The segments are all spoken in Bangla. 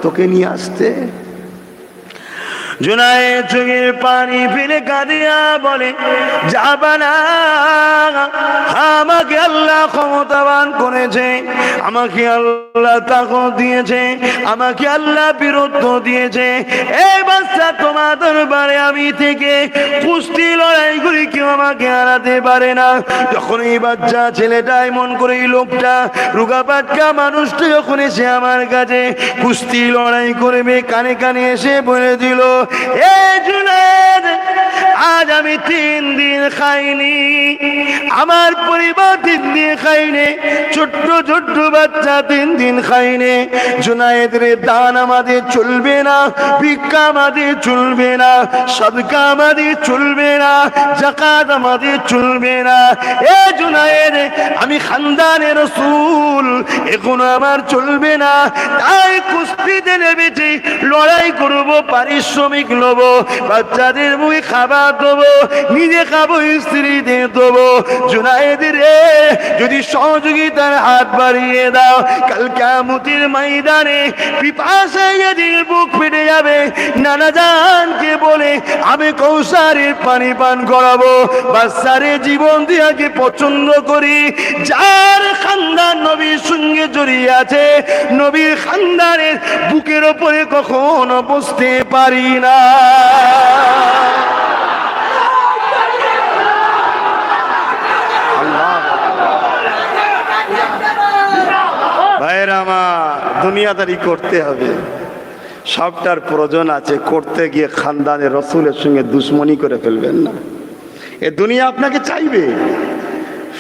তোকে নিয়ে আসতে। জুনায়েদ চোখের পানি ফেলে কাঁদিয়া বলে, যাবা না, আমাকে আল্লাহ ক্ষমতাবান করেছে, আমাকে আল্লাহ তাকত দিয়েছে, আমাকে আল্লাহ বীরত্ব দিয়েছে। এই বাচ্চা তোমার দরবারে আমি থেকে কুস্তি লড়াই করি, কেউ আমাকে হারাতে পারে না। যখন এই বাচ্চা ছেলেটা এমন করে, এই লোকটা রুগা পাটকা মানুষটা যখন এসে আমার কাছে কুস্তি লড়াই করবে, কানে কানে এসে বলে দিল, এ জুনায়েদ, আজ আমি 3 দিন খাইনি, আমার পরিবার 3 দিন খাইনি, ছোট্ট ছোট্ট বাচ্চা 3 দিন খাইনি। জুনায়েদ রে, দান আমাদের চলবে না, ভিক্ষা আমাদের চলবে না, সদকা আমাদের চলবে না, যাকাত আমাদের চলবে না। এ জুনায়েদ, আমি খানদানের রাসূল, এগুলো আমার চলবে না। তাই কুস্তিতে নেমেছি, লড়াই করব, পারিশ্রমিক নেব, বাচ্চাদের মুখে খাবার দেবো, নিজে খাবো, স্ত্রীদের দেবো। জুনায়েদ রে, যদি সহযোগিতার হাত বাড়িয়ে দাও, কাল কিয়ামতের ময়দানে পিপাসায় যেদিন বুক ফেটে যাবে, নানা জানকে বলে আমি কৌসারের পানি পান করাবো। বাচ্চারে জীবন দিয়াকে পছন্দ করি, যার খানদান নবীর সঙ্গে জড়িয়ে আছে, নবীর খানদানের বুকের ওপরে কখনো বসতে পারি না। ভাইয়েরা আমার, দুনিয়াদারি করতে হবে, সবটার প্রয়োজন আছে, করতে গিয়ে খানদানের রসুলের সঙ্গে দুশ্মনী করে ফেলবেন না। এ দুনিয়া আপনাকে চাইবে,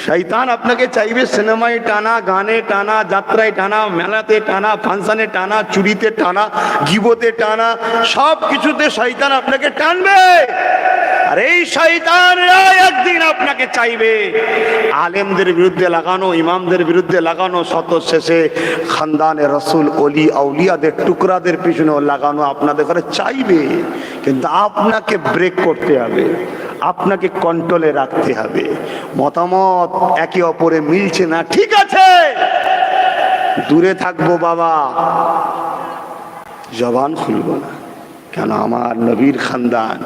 শয়তান আপনাকে চাইবে সিনেমায় টানা, গানে টানা, যাত্রায় টানা, মেলাতে টানা, ফাংশনে টানা, চুরিতে টানা, গিবতে টানা, সব কিছুতে শয়তান আপনাকে টানবে। আর এই শয়তানরা একদিন আপনাকে চাইবে আলেমদের বিরুদ্ধে লাগানো, ইমামদের বিরুদ্ধে লাগানো, শত শেষে খানদানের রসুল, অলি আউলিয়াদের টুকরাদের পিছনে লাগানো আপনাদের ঘরে চাইবে। কিন্তু আপনাকে ব্রেক করতে হবে, আপনাকে কন্ট্রোলে রাখতে হবে। মতামত একে অপরে মিলছে না, ঠিক আছে, দূরে থাকবো বাবা, জবান খুলবো না। কেন? আমার নবীর খানদান,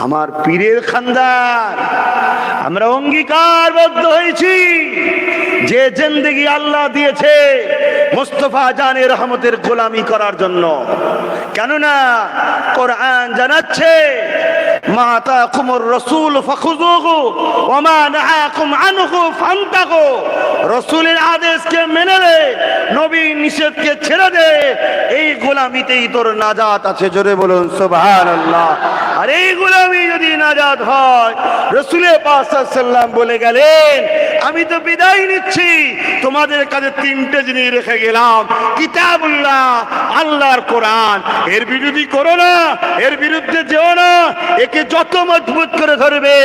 আমার পীরের খানদান, আমরা অঙ্গীকারবদ্ধ হয়েছি যে জিন্দেগি আল্লাহ দিয়েছে মুস্তাফা জানের রহমতের গোলামি করার জন্য। কেননা কোরআন জানাচ্ছে, মা আতাকুমুর রাসূল ফাখুযুহু ওয়া মা নাহাকুম আনহু ফান্তাহু। রাসূলের আদেশকে মেনে নে, নবীর নিষেধকে ছেড়ে দে, এই গোলামিতেই তোর নাজাত আছে। জোরে বলুন সুবহানাল্লাহ। আর এই গোলামি যদি নাজাত হয়, রাসূলের পাক সাল্লাল্লাহু আলাইহি ওয়াসাল্লাম বলে গেলেন, আমি তো বিদায় নিচ্ছি, তোমাদের কাছে 3টে জিনিস রেখে গেলাম, কিতাবুল্লাহ, আল্লাহর কোরআন, এর বিরোধী করো না, এর বিরুদ্ধে যেও না। একে যত মজবুত করে ধরবে,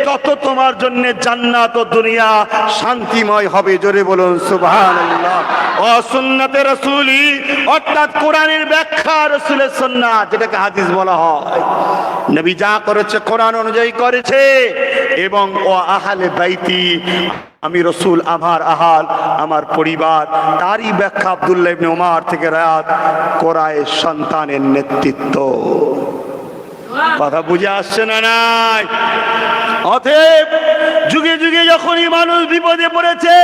তত তোমার জন্য জান্নাত ও দুনিয়া শান্তিময় হবে। জোরে বলুন সুবহানাল্লাহ। ও সুন্নাতে রাসূলি, অর্থাৎ কোরআনের ব্যাখ্যা, রাসূলের সুন্নাত, যেটাকে হাদিস বলা হয়। নবী যা করেছে কোরআন অনুযায়ী করেছে, এবং ও আহলে বাইতি, আমি রসুল, আমার আহাল, আমার পরিবার, তারই ব্যাখ্যা আব্দুল্লাহ ইবনে উমর থেকে রায়াত, কোরআনের সন্তানের নেতৃত্ব। কথা বুঝে আসছে না? নাই? অতএব যুগে যুগে যখনই মানুষ বিপদে পড়েছে,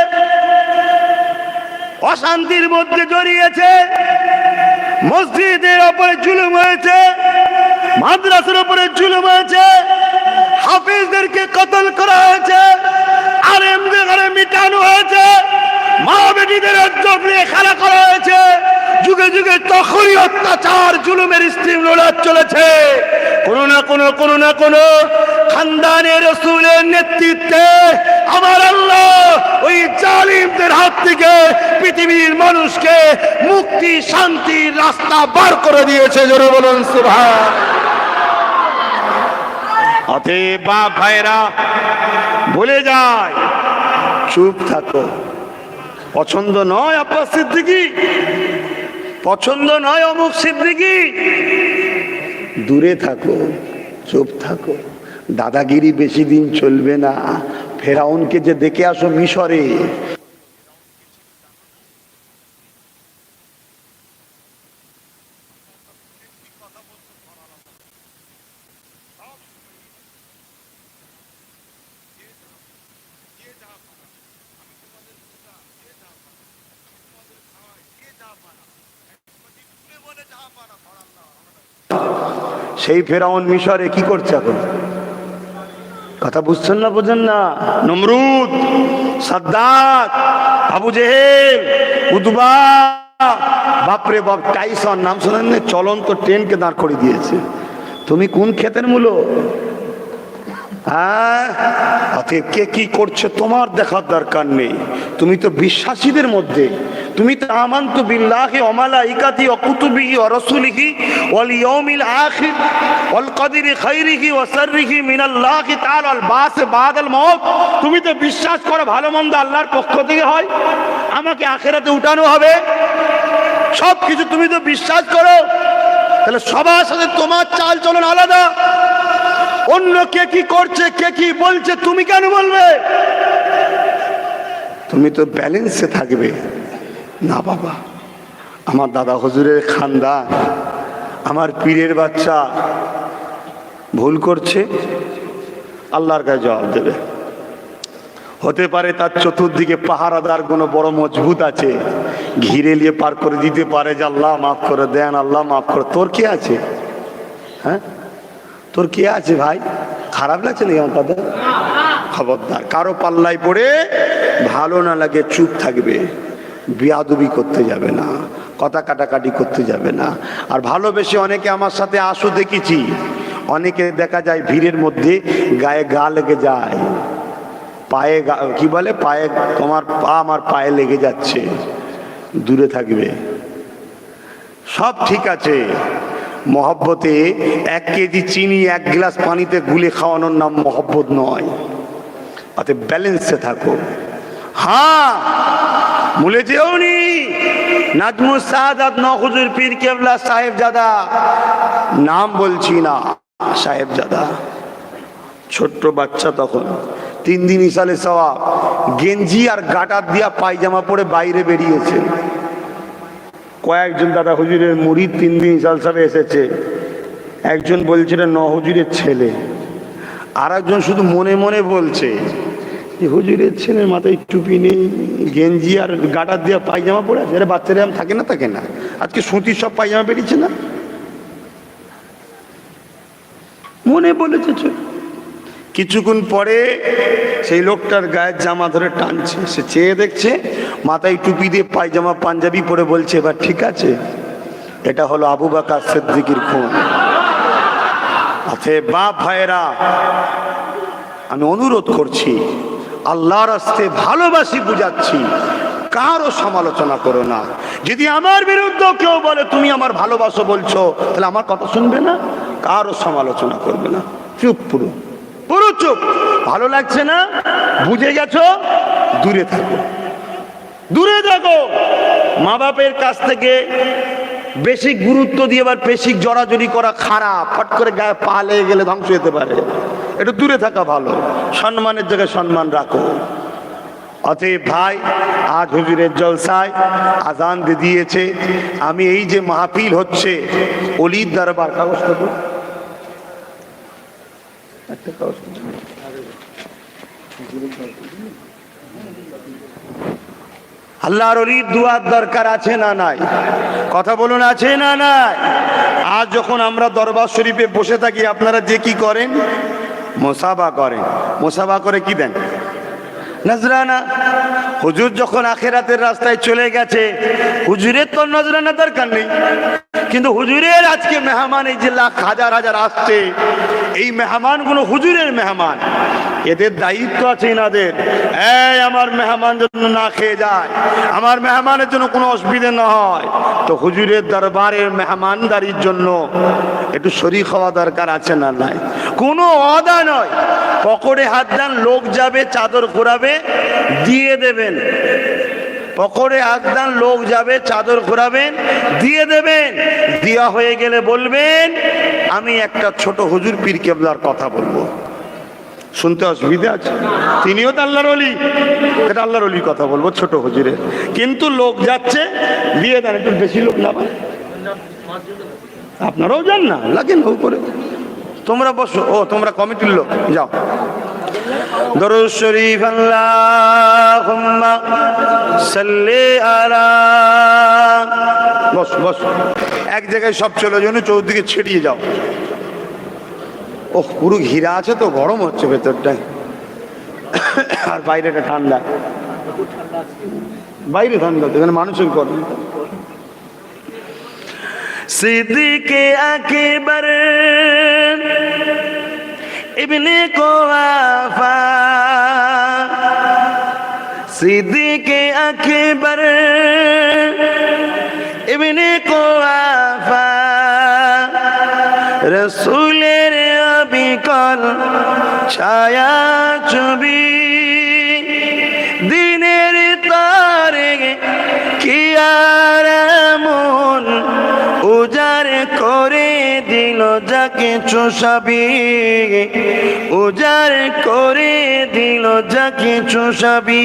অশান্তির মধ্যে জড়িয়েছে, মসজিদের উপরে জুলুম হয়েছে, মাদ্রাসার উপরে জুলুম হয়েছে, হাফিজদেরকে কতল করা হয়েছে, আলেমদের ঘরে মিটানো হয়েছে, মা বেটিদের ইজ্জত নিয়ে খেলা করা হয়েছে, যুগে যুগে তখনই অত্যাচার, জুলুমের স্টিম রোলার চলেছে। কোনো না কোনো খানদানের রাসূলের নেতৃত্বে আমার আল্লাহ ওই জালিমদের হাত থেকে পৃথিবীর মানুষকে মুক্তি, শান্তির রাস্তা বার করে দিয়েছে। জোরে বলুন সুবহান। অতএব বাপ ভাইরা, বলে যায়, চুপ থাকো। পছন্দ নয় আব্বাস সিদ্দিকী, পছন্দ নয় অমুক সিদ্দিকী, দূরে থাকো, চুপ থাকো। দাদাগিরি বেশি দিন চলবে না। ফেরাউনকে যে দেখে আসো মিশরে, সেই ফেরাউন মিশরে কি করছে এখন? কথা বুঝছেন না, বোঝেন না? নমরুদ, সাদ্দাত, আবু জেহেল, উতবা, বাপরে বাপ, টাইসন নাম শোনেন না? চলন্ত ট্রেনকে দাঁড় করে দিয়েছে। তুমি কোন ক্ষেতের মূলো? হ্যাঁ, অতএব কে কি করছে তোমার দেখার দরকার নেই। তুমি তো বিশ্বাসীদের মধ্যে, তুমি তো আমানতু বিল্লাহি ওয়া মালাইকাতিহি ওয়া কুতুবিহি ওয়া রাসূলিহি ওয়াল ইয়াউমিল আখির ওয়াল কদরি খাইরিহি ওয়া শাররিহি মিনাল্লাহি তাআলা ওয়াল বাস বাদাল মাউত। তুমি তো বিশ্বাস করো ভালো মন্দ আল্লাহর পক্ষ থেকে হয়, আমাকে আখিরাতে উঠানো হবে, সব কিছু তুমি তো বিশ্বাস করো। তাহলে সবার সাথে তোমার চাল চলন আলাদা। অন্য কে কি করছে, কে কি বলছে, তুমি কেন বলবে? তুমি তো ব্যালেন্সে থাকবে না। বাবা, আমার দাদা হুজুরের খানদান, আমার পীরের বাচ্চা ভুল করছে, আল্লাহর কাছে জবাব দেবে। হতে পারে তার চতুর্দিকে পাহারাদার কোনো বড় মজবুত আছে, ঘিরে নিয়ে পার করে দিতে পারে যে আল্লাহ মাফ করে দেন, আল্লাহ মাফ করে। তোর কি আছে? হ্যাঁ, তোর কে আছে ভাই? খারাপ লাগছে নাকি আমার কথা? খবরদার, কারো পাল্লায় পড়ে ভালো না লাগে চুপ থাকবে, বিয়াদবি করতে যাবে না, কথা কাটাকাটি করতে যাবে না। আর ভালোবেসে অনেকে আমার সাথে আসো দেখেছি, অনেকে দেখা যায় ভিড়ের মধ্যে গায়ে গা লেগে যায়, পায়ে কি বলে, পায়ে, তোমার পা আমার পায়ে লেগে যাচ্ছে, দূরে থাকবে। সব ঠিক আছে, মহব্বতে 1 কেজি চিনি 1 গ্লাস পানিতে গুলে খাওয়ানোর নাম মহব্বত নয়। অতএব ব্যালেন্সে থাকো। হ্যাঁ, ভুলে যেওনি নাজমুস সাদাত নওহুজুর পীর কেবলা সাহেবজাদা, নাম বলছি না, সাহেবজাদা ছোট্ট বাচ্চা তখন, 3 দিন ইসালে সওয়াব, গেঞ্জি আর গাটার দিয়া পায়জামা পরে বাইরে বেরিয়েছে। কয়েকজন দাদা হুজুরের মুরিদ 3 দিন ইসাল সাহেব এসেছে। একজন বলছিল নহুজুরের ছেলে, আর একজন শুধু মনে মনে বলছে যে হুজুরের ছেলের মাথায় টুপি নেই, গেঞ্জি আর গাটার দিয়া পায়জামা পরে আছে। আরে বাচ্চারা থাকে না, থাকে না, আজকে সুতির সব পায়জামা বেরিয়েছে না, মনে বলেছে। কিছুক্ষণ পরে সেই লোকটার গায়ের জামা ধরে টানছে, সে চেয়ে দেখছে মাথায় টুপি দিয়ে পায়জামা পাঞ্জাবি পরে বলছে এবার ঠিক আছে। এটা হলো আবু বকর সিদ্দিকের খুন। অতএব বাপ ভাইয়েরা, আমি অনুরোধ করছি, আল্লাহর রাস্তায় ভালোবাসি বুঝাচ্ছি, কারো সমালোচনা করো না। যদি আমার বিরুদ্ধে কেউ বলে তুমি আমার ভালোবাসো বলছো, তাহলে আমার কথা শুনবে না, কারো সমালোচনা করবে না, চুপ, পুরো পুরো চুপ। ভালো লাগছে না, বুঝে গেছো, দূরে থাকো, দূরে থাকো। মা বাপের কাছ থেকে বেশি গুরুত্ব দিয়ে আবার বেশি জড়াজড়ি করা খারাপ, ফট করে গায়ে পা লেগে গেলে ধ্বংস হতে পারে, একটু দূরে থাকা ভালো। সম্মানের জায়গায় সম্মান রাখো। অতএব ভাই, আজ হুজুরের জলসায় আজান দিয়েছে, আমি এই যে মাহফিল হচ্ছে অলির দরবার, কাগজ করবো একটা কাগজ, আল্লাহর ওলির দুয়ার দরকার আছে না নাই? কথা বলুন, আছে না নাই? আজ যখন আমরা দরবার শরীফে বসে থাকি, আপনারা যে কি করেন, মুসাফা করেন। মুসাফা করে কি দেন? নজরানা। হুজুর যখন আখিরাতের রাস্তায় চলে গেছে, হুজুরের তো নজরানা দরকার নেই, কিন্তু হুজুরের আজকে মেহমান, এই যে লাখ হাজার হাজার আসছে, এই মেহমানগুলো হুজুরের মেহমান, এদের দায়িত্ব আছে এনাদের। এই আমার মেহমান যেন না খেয়ে যায়, আমার মেহমানের জন্য কোনো অসুবিধা না হয়, তো হুজুরের দরবারের মেহমানদারির জন্য একটু শরীক হওয়া দরকার আছে না নাই? কোনো ওয়াদা নয়, পকেটে হাত দেন, লোক যাবে চাদর ঘোরাবে, দিয়ে দেবেন। পকেটে হাত দেন, লোক যাবে চাদর ঘোরাবেন, দিয়ে দেবেন। দেওয়া হয়ে গেলে বলবেন আমি একটা ছোট হুজুর পীর কেবলার কথা বলবো। শুনতে অসুবিধা আছে? তিনিও তো আল্লাহর ওলি, এটা আল্লাহর ওলির কথা বলবো, ছোট হুজুরের। কিন্তু লোক যাচ্ছে, দিয়ে দেন, একটু বেশি লোক না পায়, আপনারাও যান না, লাগেন উপরে, তোমরা বসো। ও তোমরা কমিটির লোক, যাও। দরুদ শরীফ আল্লাহুম্মা সাল্লি আলা, বস বস, এক জায়গায় সব চলে জন্য চৌদিকে ছিটিয়ে যাও। ওহ, পুরো ঘিরা আছে তো, গরম হচ্ছে ভেতরটায়, আর বাইরেটা ঠান্ডা। বাইরে ঠান্ডা, এখানে মানুষের গরম। সিদ্দিকে আকবার ইবনে কুওয়াফা, সিদ্দিকে আকবার ইবনে কুওয়াফা, রাসূলের অবিকল ছায়া ছবি, দিনের তারে কি আর এমন উজার করে দিল যাকে চোষাবি, উজার করে দিল যাকে চোষাবি।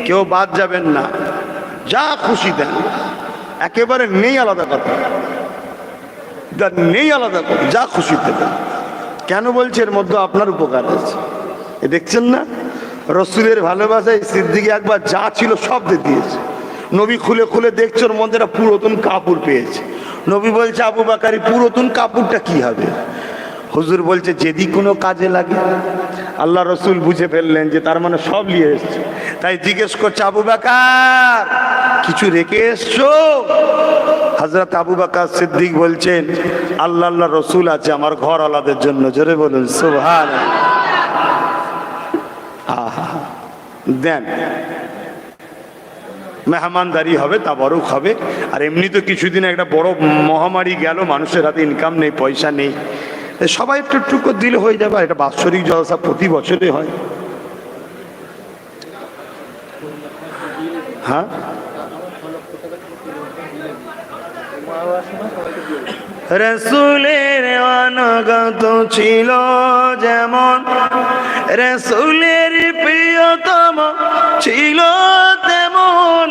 কেউ বাদ যাবেন না, যা খুশি দেন, একেবারে নেই আলাদা কথা, নেই আলাদা কথা, যা খুশি দেবেন। কেন বলছে? এর মধ্যে আপনার উপকার আছে। এ দেখছেন না, রসুলের ভালোবাসায় সিদ্দিক আকবর যা ছিল সব দিয়ে দিয়েছে। নবী খুলে খুলে দেখছে, ওর মধ্যে একটা পুরাতন কাপড় পেয়েছে। নবী বলছে, আবু বাকারি পুরাতন কাপড়টা কি হবে? হুজুর বলছে, যদি কোনো কাজে লাগে। আল্লাহ রসুল বুঝে ফেললেন যে তার মানে সব নিয়ে এসছে, তাই জিজ্ঞেস করছে, আবু বাকার কিছু রেখে এসছো? হযরত আবু বকর সিদ্দিক বলছেন, আল্লাহ আল্লাহ রসুল আছে আমার ঘর আলাদের জন্য। জোরে বলুন সুবহানাল্লাহ। দেন, মেহমানদারি হবে, তাবারুক হবে। আর এমনি তো কিছুদিন একটা বড় মহামারী গেল, মানুষের হাতে ইনকাম নেই, পয়সা নেই, সবাই একটু একটু করে দিলে হয়ে যাবে। এটা বাৎসরিক জলসা প্রতি বছরে হয়। হ্যাঁ, রাসূলের অনুগত ছিল যেমন, রাসূলের প্রিয়তম ছিল তেমন,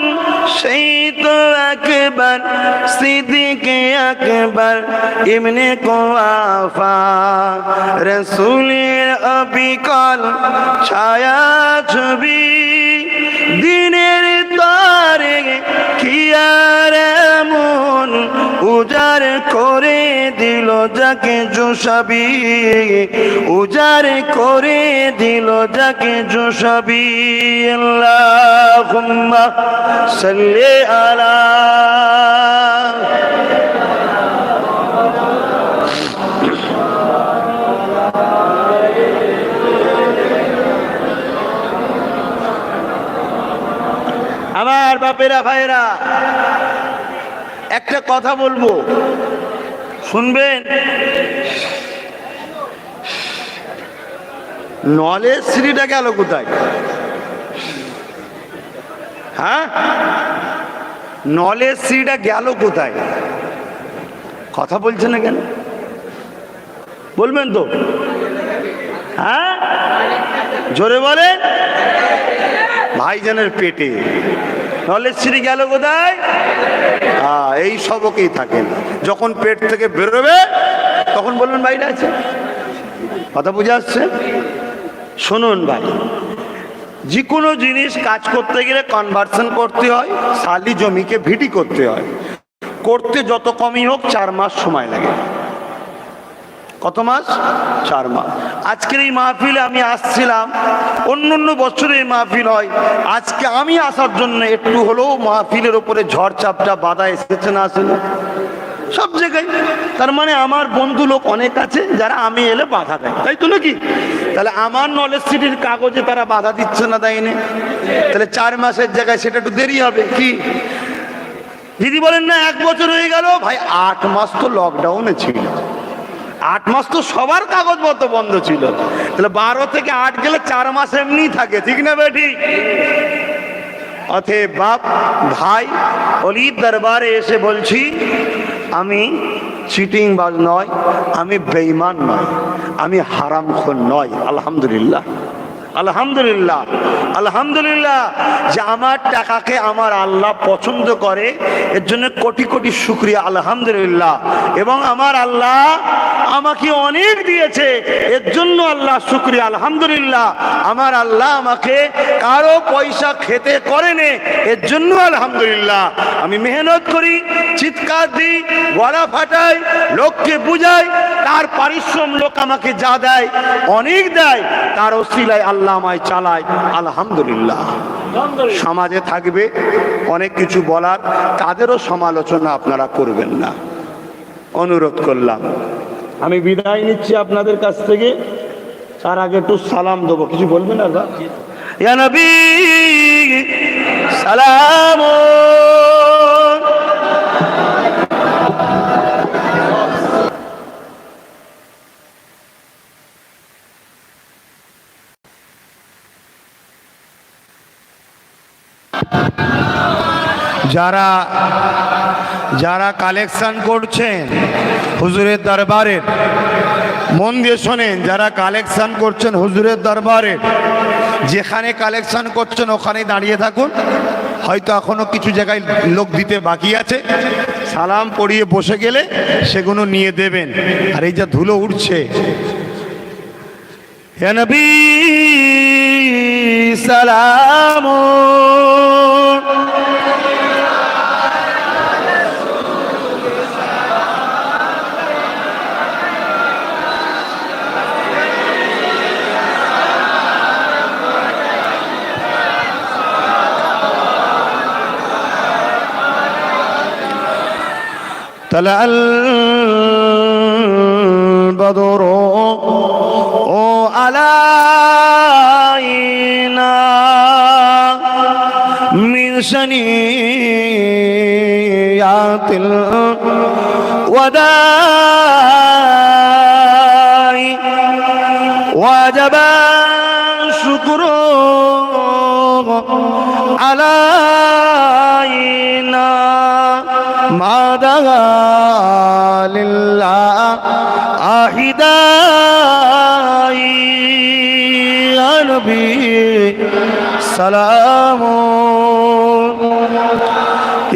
সেই তো আকবার সিদ্দিকে আকবর ইবনে কুওয়াফা, রাসূলের অবিকল ছায়া ছবি, দিনের তারে কি আর এমন উজার করে দিল যাকে চোষাবি, উজার করে দিল যাকে চোষাবি। আল্লাহুম্মা সাল্লি আলা আমার বাপেরা ভাইরা, একটা কথা বলবো, শুনবেন। নলেজ শ্রীটা গেল কোথায়? হ্যাঁ, নলেজ শ্রীটা গেল কোথায়? কথা বলছে না কেন? বলবেন তো? হ্যাঁ, জোরে বলেন। ভাইজানের পেটে নলেজ শ্রী গেল কোথায়? এই সবকেই থাকেন। যখন পেট থেকে বেরোবে তখন বলবেন বাইরে আছে। কথা বুঝে আসছে? শুনুন ভাই, যে কোনো জিনিস কাজ করতে গেলে কনভার্সন করতে হয়, শালি জমিকে ভিটি করতে হয়। করতে যত কমই হোক 4 মাস সময় লাগে। কত মাস? 4 মাস। আজকের এই মাহফিলে আমি আসছিলাম, অন্য বছরে এই মাহফিল হয়, আজকে আমি আসার জন্য একটু হলেও মাহফিলের উপরে ঝড় চাপটা বাধা এসেছে না? আসলে সব জায়গায়। তার মানে আমার বন্ধু লোক অনেক আছে যারা আমি এলে বাধা দেয়, তাই তো নাকি? তাহলে আমার নলেজ সিটির কাগজে তারা বাধা দিচ্ছে না, দেয়নি? তাহলে 4 মাসের জায়গায় সেটা একটু দেরি হবে। কি দিদি বলেন না 1 বছর হয়ে গেল? ভাই 8 মাস তো লকডাউনে ছিল, 8 মাস তো সবার কাগজপত্র বন্ধ ছিল। তাহলে 12 থেকে 8 গেলে 4 মাস এমনি থাকে, ঠিক না বেটি? অতএব বাপ ভাই, অলির দরবারে এসে বলছি, আমি চিটিং বাজ নয়, আমি বেঈমান নয়, আমি হারামখোর নয়। আলহামদুলিল্লাহ, আলহামদুলিল্লাহ, আলহামদুলিল্লাহ যে আমার টাকাকে আমার আল্লাহ পছন্দ করে, এর জন্য কোটি কোটি শুকরিয়া আলহামদুলিল্লাহ। এবং আমার আল্লাহ আমাকে অনেক দিয়েছে, এর জন্য আল্লাহ শুকরিয়া আলহামদুলিল্লাহ। আমার আল্লাহ আমাকে কারো পয়সা খেতে করেনি, এর জন্য আলহামদুলিল্লাহ। আমি মেহনত করি, চিৎকার দিই, গলা ফাটাই, লোককে বুঝাই, তার পারিশ্রম লোক আমাকে যা দেয় অনেক দেয়, তার ওসিলায় আল্লাহ আমায় চালায় আলহামদুলিল্লাহ। সমাজে থাকবে অনেক কিছু বলার, তাদেরও সমালোচনা আপনারা করবেন না, অনুরোধ করলাম। আমি বিদায় নিচ্ছি আপনাদের কাছ থেকে, তার আগে একটু সালাম দেবো, কিছু বলবেন আর? ইয়া নবী সালাম। যারা যারা কালেকশন করছেন হুজুরের দরবারের, মন দিয়ে শোনেন, যারা কালেকশন করছেন হুজুরের দরবারের, যেখানে কালেকশন করছেন ওখানেই দাঁড়িয়ে থাকুন। হয়তো এখনো কিছু জায়গায় লোক দিতে বাকি আছে, সালাম পড়িয়ে বসে গেলে সেগুলো নিয়ে দেবেন। আর এই যা ধুলো উঠছে, হে নবী সালাম। طلع البدر علينا من ثنيات الوداع وجب الشكر علينا ما دعا لله أحداي يا نبي سلام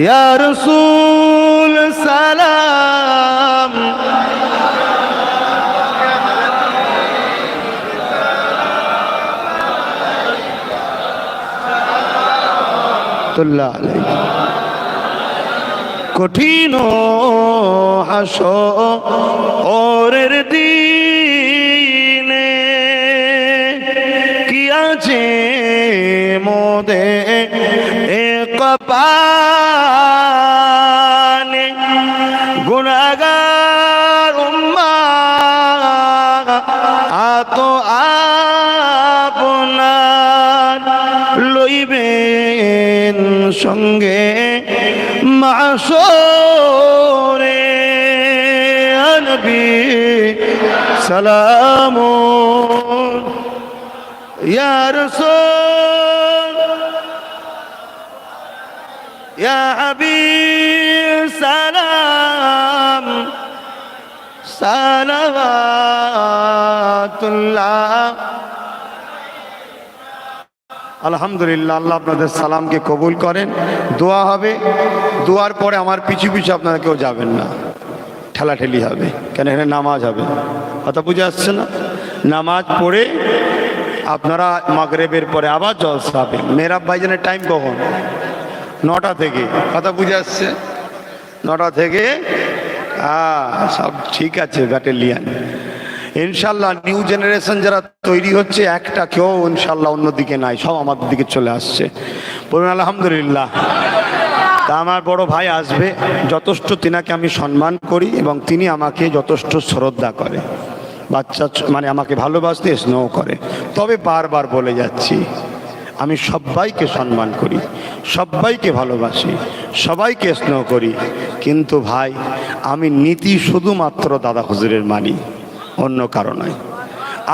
يا رسول سلام الله عليه কঠিন হাসরের দিনে কি আছে মোদে কপালে গুনাহগার উম্মাহ আত আপনার লইবেন সঙ্গে মাশরে নবী সালাম ইয়া রাসূল ইয়া হাবিব সালাম সালাওয়াতুল্লাহ। আলহামদুলিল্লাহ, আল্লাহ আপনাদের সালামকে কবুল করেন। দোয়া হবে, দোয়ার পরে আমার পিছু পিছু আপনারা কেউ যাবেন না, ঠেলাঠেলি হবে, কেন এখানে নামাজ হবে। কথা বুঝে আসছে না? নামাজ পড়ে আপনারা মাগরিবের পরে আবার জলসা হবে। মেহরাব ভাইজানের টাইম কখন? 9টা থেকে। কথা বুঝে আসছে? 9টা থেকে। সব ঠিক আছে, ব্যাটালিয়ান ইনশাল্লাহ। নিউ জেনারেশন যারা তৈরি হচ্ছে, একটা কেউ ইনশাল্লাহ অন্যদিকে নাই, সব আমাদের দিকে চলে আসছে। বলুন আলহামদুলিল্লাহ। তা আমার বড় ভাই আসবে, যথেষ্ট তিনাকে আমি সম্মান করি এবং তিনি আমাকে যথেষ্ট শ্রদ্ধা করে, বাচ্চা মানে আমাকে ভালোবাসতে স্নেহ করে। তবে বারবার বলে যাচ্ছি, আমি সবাইকে সম্মান করি, সবাইকে ভালোবাসি, সবাইকে স্নেহ করি, কিন্তু ভাই আমি নীতি শুধুমাত্র দাদা হুজুরের মানি, অন্য কারণে।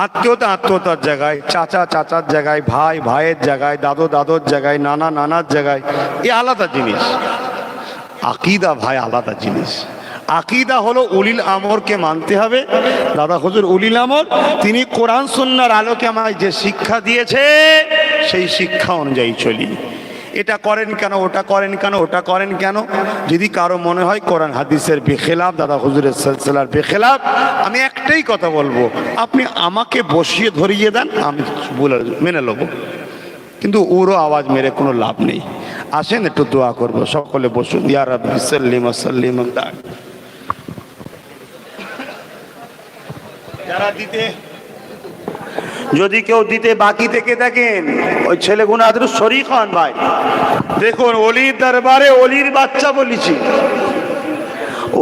আত্মীয়তা আত্মীয়তার জায়গায়, চাচা চাচার জায়গায়, ভাই ভাইয়ের জায়গায়, দাদু দাদুর জায়গায়, নানা নানার জায়গায়, এ আলাদা জিনিস। আকীদা ভাই আলাদা জিনিস। আকীদা হলো উলিল আমরকে মানতে হবে। দাদা হুজুর উলিল আমর, তিনি কোরআন সুন্নাহর আলোকে আমায় যে শিক্ষা দিয়েছে সেই শিক্ষা অনুযায়ী চলি। এটা করেন কেন, ওটা করেন কেন, ওটা করেন কেন, যদি কারো মনে হয় কোরআন হাদিসের বেখেলাফ, দাদা হুজুরের সিলসিলার বেখেলাফ, আমি একটাই কথা বলবো, আপনি আমাকে বসিয়ে ধরিয়ে দেন, আমি মেনে নেব, কিন্তু ওরও আওয়াজ মেরে কোনো লাভ নেই। আসেন একটু দোয়া করবো, সকলে বসুন। ইয়া রাব্বি সাল্লি ওয়া সাল্লিম। যারা দিতে, যদি কেউ দিতে বাকি থেকে থাকেন, ওই ছেলেগুলো আদৌ শরীক হন ভাই। দেখুন, অলির দরবারে অলির বাচ্চা বলেছি,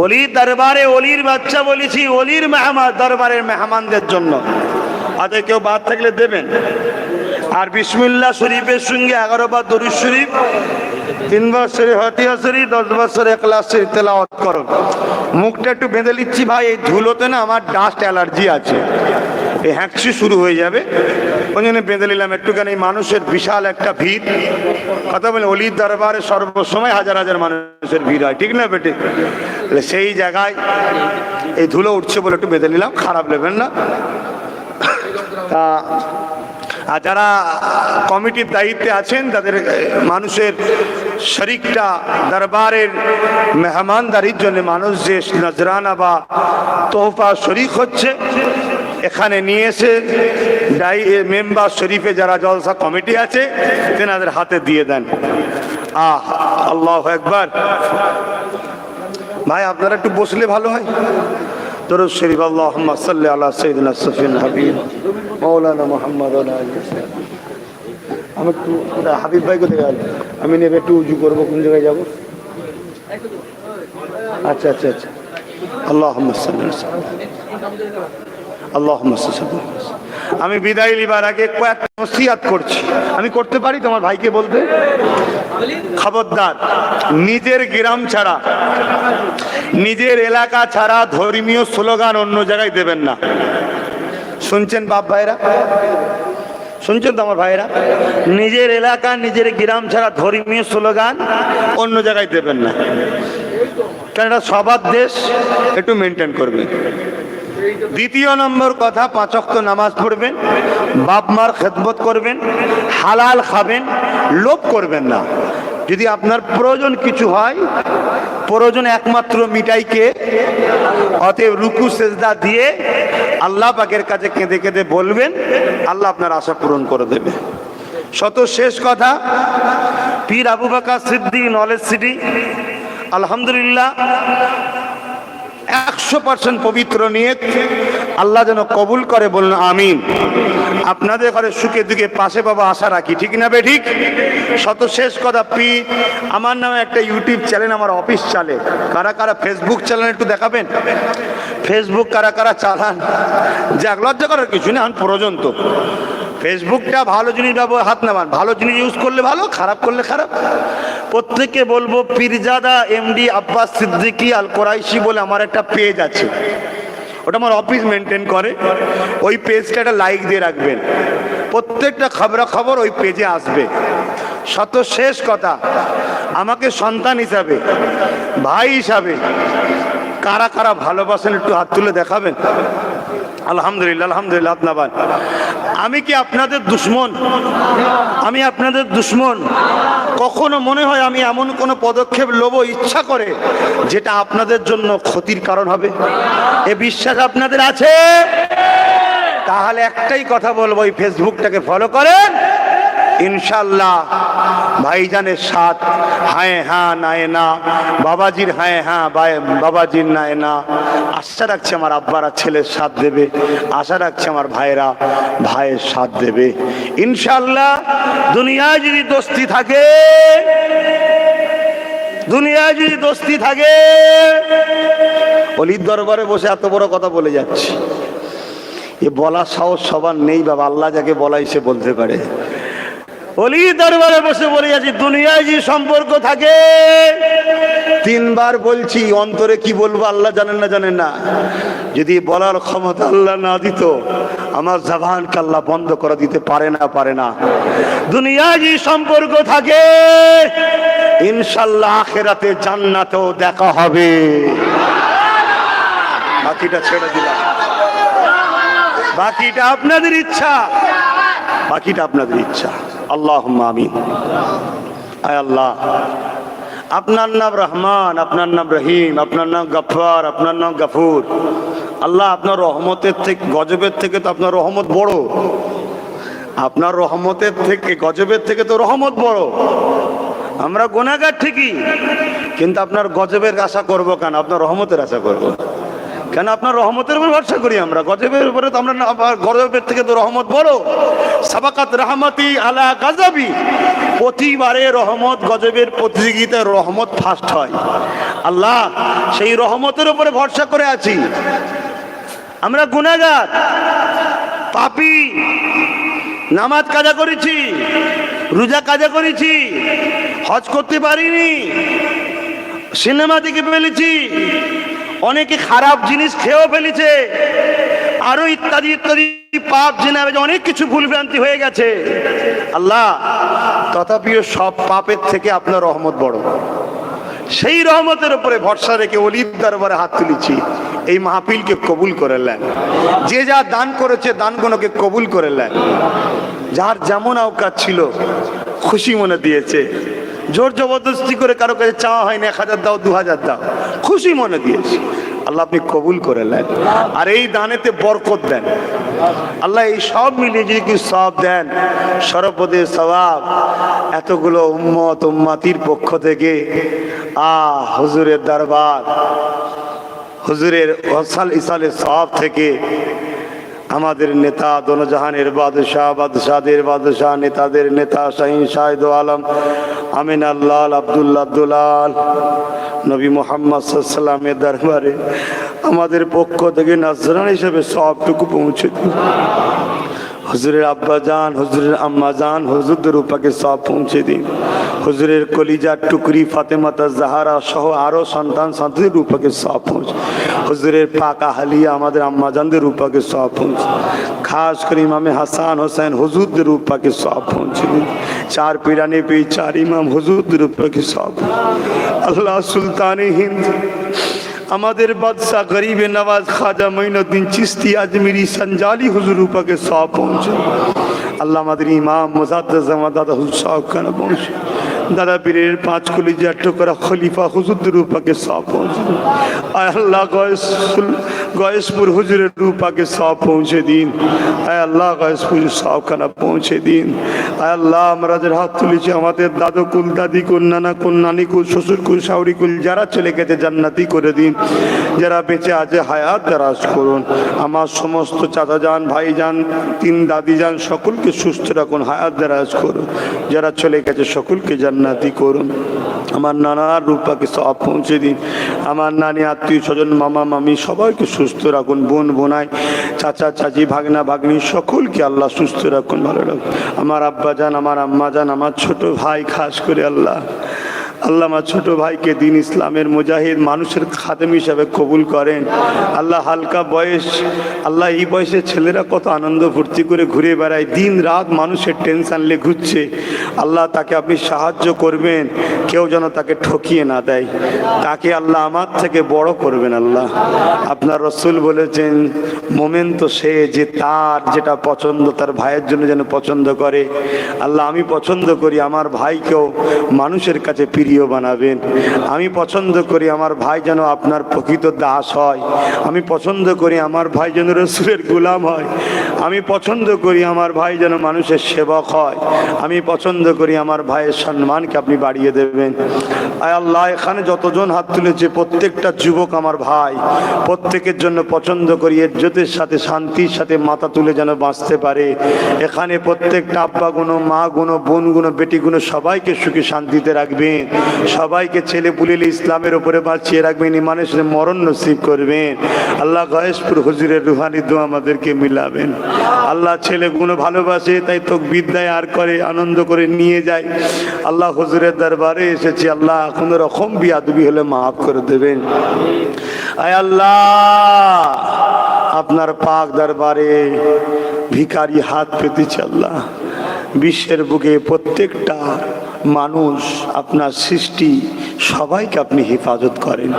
অলির দরবারে অলির বাচ্চা বলেছি, অলির মেহমান, দরবারের মেহমানদের জন্য। আদৌ কেউ বাদ থাকলে দেবেন। আর বিসমিল্লাহ শরীফের সঙ্গে 11 বার দরুদ শরীফ, 3 বার শরীফ ফাতিহা শরীফ, 10 বার শরীফ ইখলাস শরীফ তেলাওয়াত করুন। মুখটা একটু বেঁধে নিচ্ছি ভাই, এই ধুলোতে না আমার ডাস্ট অ্যালার্জি আছে, এই হ্যাঁকছি শুরু হয়ে যাবে, ওই জন্য বেঁধে নিলাম একটুখানি। মানুষের বিশাল একটা ভিড়, কথা বলে অলির দরবারে সর্বসময় হাজার হাজার মানুষের ভিড় হয়, ঠিক না বেটে? সেই জায়গায় এই ধুলো উঠছে বলে একটু বেঁধে নিলাম, খারাপ নেবেন না। তা আর যারা কমিটির দায়িত্বে আছেন, তাদের মানুষের শরিকটা দরবারের মেহমানদারির জন্য মানুষ যে নজরানা বা তোহফা শরিক হচ্ছে, এখানে নিয়ে এসে মেম্বার শরীফে যারা জলসা কমিটি আছে তেনাদের হাতে দিয়ে দেন। আল্লাহু আকবার। ভাই আপনারা একটু বসলে ভালো হয়। দরুদ শরীফ, আল্লাহুম্মা সাল্লি আলা সাইয়্যিদিনা সাফিন হাবিব মাওলানা মুহাম্মদ ওয়া আলা আলিহি। আমি একটু হাবিব ভাই কোথায় গেল? আমি নেবে একটু উজু করবো, কোন জায়গায় যাবো? আচ্ছা আচ্ছা আচ্ছা। আল্লাহুম্মা সাল্লি আলা আল্লাহুম্মা সাল্লি। আমি বিদায় লিবার আগে কয়েকটা নসিহত করছি, আমি করতে পারি তোমার ভাইকে বলতে? খবরদার, নিজের গ্রাম ছাড়া, নিজের এলাকা ছাড়া ধর্মীয় স্লোগান অন্য জায়গায় দেবেন না। শুনছেন বাপ ভাইরা? শুনছেন তো আমার ভাইরা? নিজের এলাকা, নিজের গ্রাম ছাড়া ধর্মীয় স্লোগান অন্য জায়গায় দেবেন না, কারণ এটা সবার দেশ, একটু মেনটেন করবেন। দ্বিতীয় নম্বর কথা, 5 ওয়াক্ত নামাজ পড়বেন, বাপ মার খেদমত করবেন, হালাল খাবেন, লোভ করবেন না। যদি আপনার প্রয়োজন কিছু হয়, প্রয়োজন একমাত্র মিটাইকে, অতএব রুকু সেজদা দিয়ে আল্লাহ পাকের কাছে কেঁদে কেঁদে বলবেন, আল্লাহ আপনার আশা পূরণ করে দেবে। শত শেষ কথা, পীর আবু বকর সিদ্দিক নলেজ সিটি আলহামদুলিল্লাহ 100% পবিত্র নিয়ত, আল্লাহ যেন কবুল করে, বলুন আমিন। আপনাদের ঘরে সুখে দুঃখে পাশে বাবা আশা রাখি, ঠিক না বে ঠিক? শত শেষ কথা, আমার নামে একটা ইউটিউব চ্যানেল, আমার অফিস চালে। কারা কারা ফেসবুক চ্যানেল একটু দেখাবেন? ফেসবুক কারা কারা চালান? যাক, লজ্জা করার কিছু নেই, এখন প্রয়োজন তো। ফেসবুকটা ভালো জিনিস ব্যবহার, হাত নামান, ভালো জিনিস ইউজ করলে ভালো, খারাপ করলে খারাপ। প্রত্যেককে বলবো, পীরজাদা এমডি আব্বাস সিদ্দিকী আল কোরাইশি বলে আমার একটা পেজ আছে, ওটা আমার অফিস মেনটেন করে। ওই পেজটা একটা লাইক দিয়ে রাখবেন, প্রত্যেকটা খবরাখবর ওই পেজে আসবে। শত শেষ কথা, আমাকে সন্তান হিসাবে, ভাই হিসাবে কারা কারা ভালোবাসেন একটু হাত তুলে দেখাবেন। আলহামদুলিল্লাহ, আলহামদুলিল্লাহ। আপনার আমি কি আপনাদের দুশ্মন? আমি আপনাদের দুশ্মন? কখনো মনে হয় আমি এমন কোনো পদক্ষেপ নেব ইচ্ছা করে যেটা আপনাদের জন্য ক্ষতির কারণ হবে? এ বিশ্বাস আপনাদের আছে? তাহলে একটাই কথা বলবো, এই ফেসবুকটাকে ফলো করেন, ইনশাল্লাহ ভাইজানের সাথ, হায় হ্যাঁ নায়ে না, বাবাজির হায় হ্যাঁ বাবাজির নায়ে না। আশা রাখছি আমার আব্বারা ছেলের সাথ দেবে, আশা রাখছি আমার ভাইরা ভাইয়ের সাথ দেবে ইনশাল্লাহ। দুনিয়ায় যদি দোস্তি থাকে, দুনিয়ায় যদি দোস্তি থাকে, অলির দরবারে বসে এত বড় কথা বলে যাচ্ছি, এ বলার সাহস সবার নেই বাবা। আল্লাহ যাকে বলাই সে বলতে পারে। অলির দরবারে বসে বলে যাচ্ছি, দুনিয়ায় যে সম্পর্ক থাকে, 3 বার বলছি, অন্তরে কি বলবো আল্লাহ জানেন না, জানেন না? যদি বলার ক্ষমতা আল্লাহ না দিত, আমার জবানকে আল্লাহ বন্ধ করে দিতে পারে না, পারে না। দুনিয়ায় যে সম্পর্ক থাকে, ইনশাআল্লাহ আখিরাতে জান্নাতেও দেখা হবে। বাকিটা ছেড়ে দিলাম, বাকিটা আপনাদের ইচ্ছা, বাকিটা আপনাদের ইচ্ছা। আল্লাহুম্মা আমিন। আয় আল্লাহ, আপনার নাম রহমান, আপনার নাম রহিম, আপনার নাম গফফার, আপনার নাম গফুর। আল্লাহ, আপনার রহমতের থেকে, গজবের থেকে তো আপনার রহমত বড়। আপনার রহমতের থেকে, গজবের থেকে তো রহমত বড়। আমরা গুনাহগার ঠিকই, কিন্তু আপনার গজবের আশা করব কেন? আপনার রহমতের আশা করব কেন? আপনার রহমতের উপর ভরসা করি আমরা, গজবের উপরে তো আমরা, গজবের থেকে তো রহমত বড়। সাবাকাত রহমতি আলা গজবি, প্রতিবারে রহমত গজবের প্রতিযোগিতায় রহমত ফার্স্ট হয়। আল্লাহ, সেই রহমতের উপরে ভরসা করে আছি। আমরা গুনাহগার, পাপী, নামাজ কাজা করেছি, রোজা কাজা করেছি, হজ করতে পারিনি, সিনেমা দেখে ফেলেছি, অনেকে খারাপ জিনিস খেয়েও ফেলেছে, আরো ইত্যাদি ইত্যাদি পাপ জেনে অনেক কিছু ভুলভ্রান্তি হয়ে গেছে। আল্লাহ, তথাপিও সব পাপের থেকে আপনার রহমত বড়। সেই রহমতের উপরে ভরসা রেখে ওলির দরবারে হাত তুলেছি। এই মাহফিলকে কবুল করে নেন। যে যা দান করেছে দানগুলোকে কবুল করে নেন। যার যেমন আওকাত ছিল খুশি মনে দিয়েছে, জোর জবরদস্তি করে কারো কাছে চাওয়া হয়নি 1000 দাও 2000 দাও, খুশি মনে দিয়েছে। আল্লাহ, আপনি কবুল করে নেন আর এই দানেতে বরকত দেন। আল্লাহ, এই সব মিলিয়ে যদি কি সব দেন, সর্বপদে সওয়াব। এতগুলো উম্মত উম্মাতির পক্ষ থেকে হুজুরের দরবার, হুজুরের ওসাল ইসালের সব থেকে আমাদের নেতা, দোনোজাহানের বাদশাহ, বাদশাহদের বাদশাহ, নেতাদের নেতা শাহীন শাহিদ আলম আমিন আল্লাহ আব্দুল্লাহ আব্দুলাল নবী মোহাম্মদ সাল্লাল্লাহু আলাইহি ওয়াসাল্লামের দরবারে আমাদের পক্ষ থেকে নাজরান হিসেবে সবটুকু পৌঁছে দিন। হুজুরের আব্বা জান, হুজুরের আম্মা জান, হুজুরদের রূপাকে সব পৌঁছে দিন। হুজুরের কলিজার টুকরি ফাতেমাতা জাহারা সহ আরো সন্তান সন্ততির রূপাকে সব পৌঁছে। হুজুরের পাক আহলিয়া আমাদের আম্মা জানদের রূপাকে সব পৌঁছে। খাস করে ইমামে হাসান হোসেন হুজুরদের রূপাকে সব পৌঁছে দিন। চার পিরানে পে চার ইমাম হুজুরদের রূপাকে সব। আল্লাহ, সুলতানে হিন্দ আমাদের বাদশাহ গরিবে নওয়াজ খাজা মঈনুদ্দিন চিস্তি আজমিরি সঞ্জালি হুজুর রূপাকে সব পৌঁছে। আল্লাহ, আমাদের ইমাম মুজাদ্দিদ দাদা হুজুর সাহেব খান পৌঁছে। দাদা পীরের 5 কলিজার টুকরা খলিফা হুজুরদের রূপাকে সব পৌঁছে। আয় আল্লাহ, গয়েশপুর হুজুরের রূপাকে সব পৌঁছে দিন। আয় আল্লাহ, গয়েশপুর সব খানা পৌঁছে দিন। আয় আল্লাহ, আমরা যারা হাত তুলেছি আমাদের দাদু কুল, দাদি কুল, নানা কুল, নানি কুল, শ্বশুর কুল, শাওরি কুল যারা চলে গেছে জান্নাতি করে দিন। যারা বেঁচে আছে হায়াত দারাজ করুন। আমার সমস্ত চাচা যান, ভাই যান, 3 দাদি যান, সকলকে সুস্থ রাখুন, হায়াত দারাজ করুন। যারা চলে গেছে সকলকে জান্নাতি করুন। আমার নানার রূপাকে সব পৌঁছে দিন। আমার নানি, আত্মীয় স্বজন, মামা মামি সবাইকে সুস্থ রাখুন। বোন বোনাই, চাচা চাচি, ভাগনা ভাগ্নি সকলকে আল্লাহ সুস্থ রাখুন, ভালো রাখুন। আমার আব্বা যান, আমার আম্মা যান, আমার ছোট ভাই খাস করে আল্লাহ, আল্লাহ আমার ছোট ভাইকে দিন ইসলামের মুজাহিদ মানুষের খাদেম হিসাবে কবুল করেন। আল্লাহ, হালকা বয়স, আল্লাহ এই বয়সে ছেলেরা কত আনন্দ ফুর্তি করে ঘুরে বেড়ায়, দিন রাত মানুষের টেনশন নিয়ে ঘুরছে। আল্লাহ, তাকে আপনি সাহায্য করবেন, কেউ যেন তাকে ঠকিয়ে না দেয়। তাকে আল্লাহ আমার থেকে বড় করবেন। আল্লাহ, আপনার রসুল বলেছেন মোমেন তো সে যে তার যেটা পছন্দ তার ভাইয়ের জন্য যেন পছন্দ করে। আল্লাহ, আমি পছন্দ করি আমার ভাইকেও মানুষের কাছে প্রিয় বানাবেন। আমি পছন্দ করি আমার ভাই যেন আপনার প্রকৃত দাস হয়। আমি পছন্দ করি আমার ভাই যেন রসুলের গোলাম হয়। আমি পছন্দ করি আমার ভাই যেন মানুষের সেবক হয়। আমি পছন্দ করি আমার ভাইয়ের সম্মানকে আপনি বাড়িয়ে দেবেন। আয় আল্লাহ, এখানে যতজন হাত তুলেছে প্রত্যেকটা যুবক আমার ভাই, প্রত্যেকের জন্য পছন্দ করি ইজ্জতের সাথে শান্তির সাথে মাথা তুলে যেন বাঁচতে পারে। এখানে প্রত্যেকটা আব্বা গুনো, মা গুনো, বোন গুনো, বেটি গুনো সবাইকে সুখে শান্তিতে রাখবেন। সবাইকে ছেলে পুলেলে ইসলামের উপরে বাঁচিয়ে রাখবেন, ইমানের সাথে মরণ নসিব করবেন। আল্লাহ, গয়েশপুর হুজুরের রুহানি দোয়া আমাদেরকে মিলাবেন। আল্লাহ, ছেলেগুলো ভালোবাসে তাই তো বিদ্যায় আর করে আনন্দ করে নিয়ে যায়। আল্লাহ, হুজুরের দরবারে এসেছি, আল্লাহ কোনো রকম বিয়াদবি হলে মাফ করে দেবেন। আয় আল্লাহ, আপনার পাক দরবারে ভিখারি হাত পেতেছে। আল্লাহ, বিশ্বের বুকে প্রত্যেকটা মানুষ, আপনার সৃষ্টি, সবাইকে আপনি হেফাজত করেন,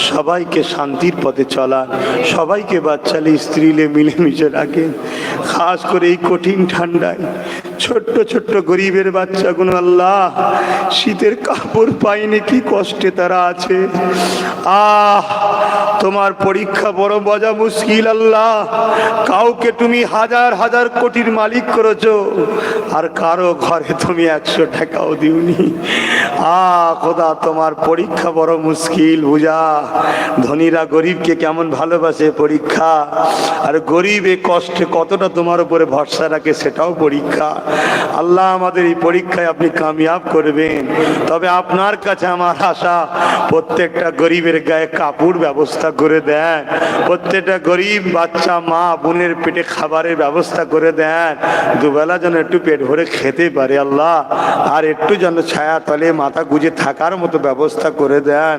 সবাইকে শান্তির পথে চলান, সবাইকে বাচ্চালে স্ত্রীলে মিলেমিশে রাখেন। খাস করে এই কঠিন ঠান্ডায় ছোট্ট ছোট্ট গরিবের বাচ্চাগুলো আল্লাহ শীতের কাপড় পায়নি, কি কষ্টে তারা আছে। তোমার পরীক্ষা বড় বোঝা মুশকিল আল্লাহ। কাউকে তুমি হাজার হাজার কোটির মালিক করেছো, আর কারো ঘরে তুমি 100 টাকাও দিওনি। খোদা তোমার পরীক্ষা বড় মুশকিল বুঝা। ধনীরা গরিবকে কেমন ভালোবাসে পরীক্ষা, আর গরিবে কষ্টে কতটা তোমার উপরে ভরসা রাখে সেটাও পরীক্ষা। আল্লাহ আমাদের এই পরীক্ষায় আপনি কামিয়াব করবেন। তবে আপনার কাছে আমার আশা, প্রত্যেকটা গরিবের গায়ে কাপড় ব্যবস্থা করে দেন, প্রত্যেকটা গরিব বাচ্চা মা বোনের পেটে খাবারের ব্যবস্থা করে দেন, দুবেলা যেন একটু পেট ভরে খেতে পারে আল্লাহ, আর একটু যেন ছায়া তলে মাথা গুজে থাকার মতো ব্যবস্থা করে দেন।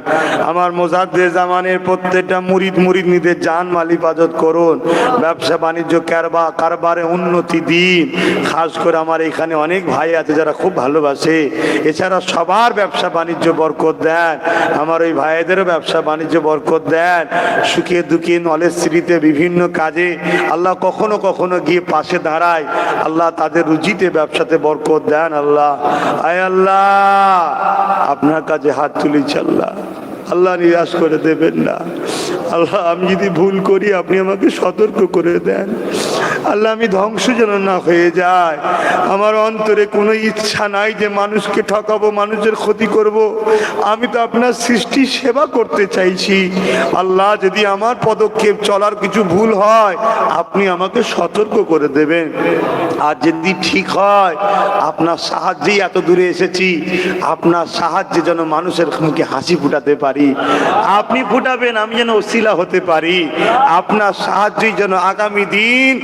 আমার মোজাদ্দেদ জামানের প্রত্যেকটা মুরিদদের জান মাল হিফাজত করুন, ব্যবসা বাণিজ্য কারবারে উন্নতি দিন। খাস করে আমার এখানে অনেক ভাই আছে যারা খুব ভালোবাসে, এছাড়া সবার ব্যবসা বাণিজ্য বরকত দেন, আমার ওই ভাইদেরও ব্যবসা বাণিজ্য বরকত দেন। সুখে দুঃখে নলেজ সিটিতে বিভিন্ন কাজে আল্লাহ কখনো কখনো গিয়ে পাশে দাঁড়ায়, আল্লাহ তাদের রুজিতে ব্যবসাতে বরকত দেন আল্লাহ। আয় আল্লাহ আপনার কাছে হাত তুলেছি আল্লাহ, আল্লাহ নিরাশ করে দেবেন না আল্লাহ। আমি যদি ভুল করি আপনি আমাকে সতর্ক করে দেন আল্লাহ, আমি ধ্বংস যেন না হয়ে যায়। আমার অন্তরে কোনো ইচ্ছা নাই যে মানুষকে ঠকাবো, মানুষের ক্ষতি করব। আমি তো আপনার সৃষ্টির সেবা করতে চাইছি আল্লাহ। যদি আমার পদক্ষেপ চলার কিছু ভুল হয় আপনি আমাকে সতর্ক করে দেবেন, আর যদি ঠিক হয় আপনার সাহায্যেই এত দূরে এসেছি, আপনার সাহায্যে যেন মানুষের মুখে হাসি ফুটাতে পারি, আপনি ফুটাবেন, আমি যেন ওসিলা হতে পারি। আপনার সাহায্যই যেন আগামী দিন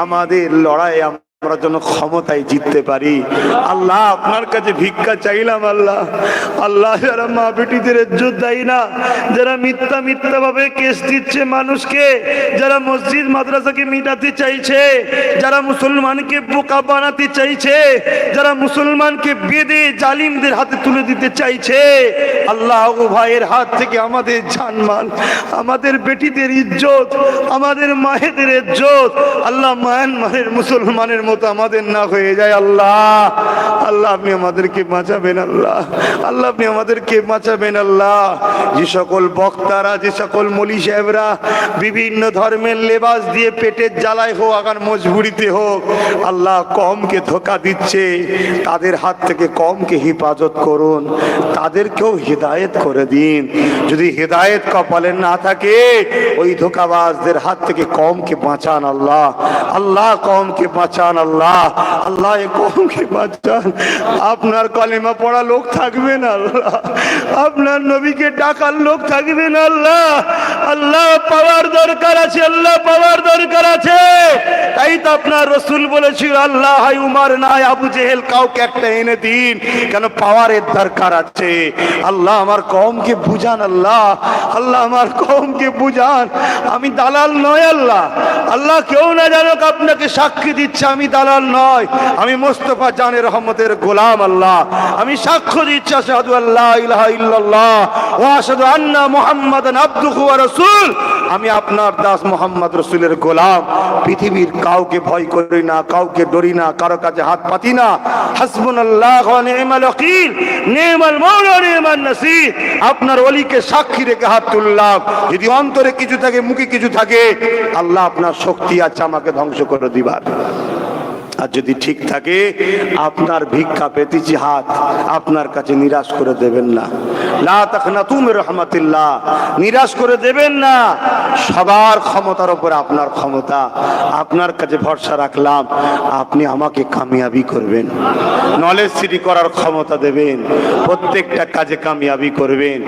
আমাদের লড়াই আমরা যেন ক্ষমতায় জিততে পারি আল্লাহ। আপনার কাছে ভিক্ষা চাইলাম আল্লাহ। আল্লাহ যারা মা বেটিদের ইজ্জত দেয় না, যারা মিথ্যা ভাবে কেস দিচ্ছে মানুষকে, যারা মসজিদ মাদ্রাসাকে মিটাতে চাইছে, যারা মুসলমানকে বোকা বানাতে চাইছে, যারা মুসলমানকে বেঁধে জালিমদের হাতে তুলে দিতে চাইছে, আল্লাহ ও ভাইয়ের হাত থেকে আমাদের জানমাল, আমাদের বেটিদের ইজ্জত, আমাদের মায়েদের ইজ্জত আল্লাহ মায়ানমারের মুসলমানের মতো আমাদের না হয়ে যায় আল্লাহ। আল্লাহ আপনি আমাদেরকে বাঁচাবেন আল্লাহ, আল্লাহ আপনি আমাদেরকে বাঁচাবেন আল্লাহ। যে সকল বক্তারা, যে সকল মলি সাহেবরা বিভিন্ন ধর্মের লেবাস দিয়ে পেটের জ্বালায় হোক আর মজবুরিতে হোক আল্লাহ কমকে ধোকা দিচ্ছে, তাদের হাত থেকে কমকে হেফাজত করুন, তাদেরকেও হেদায়েত করে দিন। যদি হেদায়েত কপালে না থাকে ওই ধোকাবাজদের হাত থেকে কমকে বাঁচান আল্লাহ। আল্লাহ কমকে বাঁচান আল্লাহ, আল্লাহ কমকে বাঁচান। আপনার কলেমা পড়া লোক থাকবে না আল্লাহ, আপনার নবীকে ডাকার লোক থাকবে না আল্লাহ। আল্লাহ পাওয়ার দরকার আছে, আল্লাহ পাওয়ার দরকার আছে। তাই তো আপনার রসুল বলেছিল আল্লাহ হাই উমার নাই আবু জেহেল কাউকে একটা এনে দিন, কেন পাওয়ারের দরকার আছে। আল্লাহ আমার কওমকে বুঝান আল্লাহ, আল্লাহ আমার কওমকে বুঝান। আমি দালাল নয় আল্লাহ, আল্লাহ কেউ না জানুক আপনাকে সাক্ষী দিচ্ছে আমি দালাল নয়, আমি মোস্তফা জানের রহমতের গোলাম আল্লাহ। আমি সাক্ষ্য দিচ্ছি আশহাদু আল্লা ইলাহা ইল্লাল্লাহ ওয়া আশহাদু আন্না মুহাম্মাদান আবদুহু ওয়া রাসূল। আমি আপনার দাস মুহাম্মদ রাসূলের গোলাম। পৃথিবীর কাউকে ভয় করি না, কাউকে ডরি না, কারো কাছে হাত পাতি না। হাসবুনাল্লাহু ওয়া নি'মাল ওয়াকিল, নি'মাল মাওলা নি'মান নাসির। আপনার ওলিকে সাক্ষী রেখে হাত তুললাম। যদি অন্তরে কিছু থাকে, মুখে কিছু থাকে, আল্লাহ আপনার শক্তি আছে আমাকে ধ্বংস করে দিবার। আর যদি ঠিক থাকে আপনার ভিক্ষা পেতেছি হাত আপনার কাছে নিরাশ করে দেবেন না। লা তাকনাতু মির রাহমাতিল্লাহ, নিরাশ করে দেবেন না। সবার ক্ষমতার উপরে আপনার ক্ষমতা, আপনার কাছে ভরসা রাখলাম, আপনি আমাকে কামিয়াবি করবেন, নলেজ সিটি করার ক্ষমতা দেবেন, প্রত্যেকটা কাজে কামিয়াবি করবেন,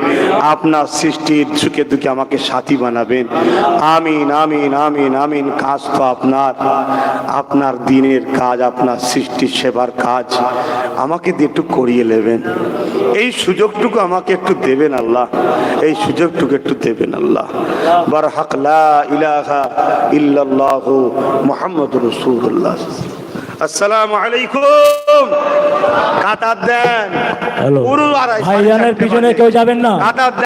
আপনার সৃষ্টির সুখে দুঃখে আমাকে সাথী বানাবেন। আমিন আমিন আমিন আমিন। কাজ তো আপনার, আপনার দিনের কাজ, আপনার সৃষ্টির সেবার কাজ আমাকে দিয়ে একটু করিয়ে নেবেন। এই সুযোগটুকু আমাকে একটু দেবেন আল্লাহ, এই সুযোগটুকু একটু দেবেন আল্লাহ। বারহাক লা ইলাহা ইল্লাল্লাহু মুহাম্মাদুর রাসূলুল্লাহ। আসসালামু আলাইকুম। কাতার দেন হ্যালো পুরো আড়াই ভাইজানের পিছনে কেউ যাবেন না। কাতার দেন।